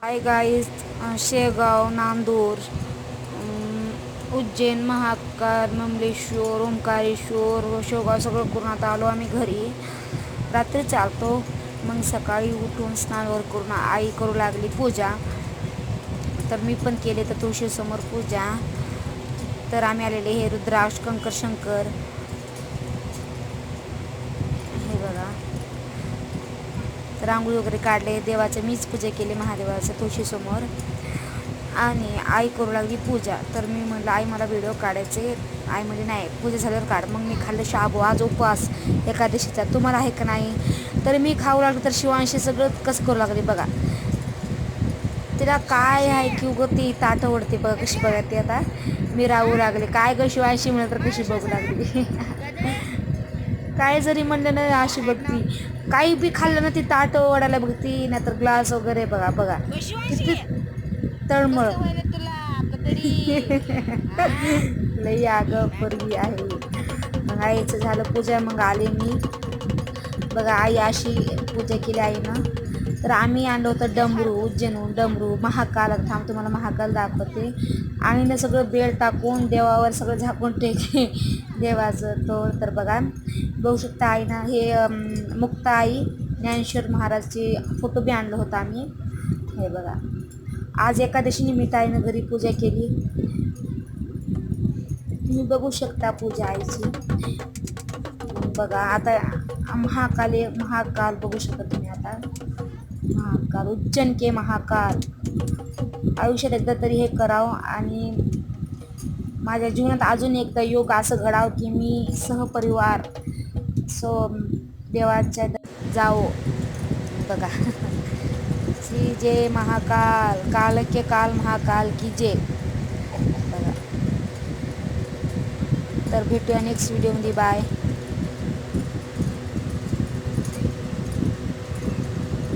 Hi guys, Shegaon, Nandur, Ujjain, Mahakal, Mamleshwar, Omkareshwar, Shegaon सगळं करून आता आलो आम्ही घरी. रात्री चालतो, मग सकाळी उठून स्नान करून आई करू लागली पूजा. तर मी पण केले तर तुळशीसमोर पूजा. तर आम्ही आलेले हे रुद्राक्ष, कंकर शंकर हे बघा. तर रांगोळी वगैरे काढले, देवाचं मीच पूजा केली महादेवाचं तुळशीसमोर. आणि आई करू लागली पूजा. तर मी म्हटलं आई मला व्हिडिओ काढायचे. आई म्हणजे नाही, पूजा झाल्यावर काढ. मग मी खाल्लं शाबू, आज उपवास एकादशीचा. तुम्हाला आहे का नाही? तर मी खाऊ लागले. तर शिवांशी सगळं कसं करू लागले बघा. तिला काय आहे की उगं ती ताटं ओढते बघा, कशी बघा ती. आता मी राहू लागले, काय ग शिवांशी म्हणत तर कशी बघू लागली. काय जरी म्हणलं ना अशी बघती. काही बी खाल्लं ना ती ताट ओढायला बघती, नाहीतर ग्लास वगैरे. बघा बघा किती तळमळ. लई अगं पोरगी आहे. मग आईचं झालं पूजा. मग आले मी बघा. आई अशी पूजा केली आईनं. तर आम्ही आणलं होतं डमरू, उज्जैनहून डमरू. महाकाल, थांब तुम्हाला महाकाल दाखवते. आईनं सगळं बेल टाकून देवावर सगळं झाकून टेके देवाचं तो. तर बघा बघू शकता आईनं हे मुक्ता आई ज्ञानेश्वर महाराजचे फोटो बी आणलं होतं आम्ही. हे बघा, आज एकादशी निमित्त आईनं घरी पूजा केली. तुम्ही बघू शकता पूजा आईची. बघा आता महाकाल बघू शकता तुम्ही. आता महाकाल, उज्जैन के महाकाल. आयुष्यात एकदा तरी हे करावं. आणि माझ्या जीवनात अजून एकदा योग असं घडावं की मी सहपरिवार देवाच्या जाओ. बघा श्री जय महाकाल, काल के काल महाकाल की जय. बघा, तर भेटूया नेक्स्ट व्हिडिओमध्ये. बाय.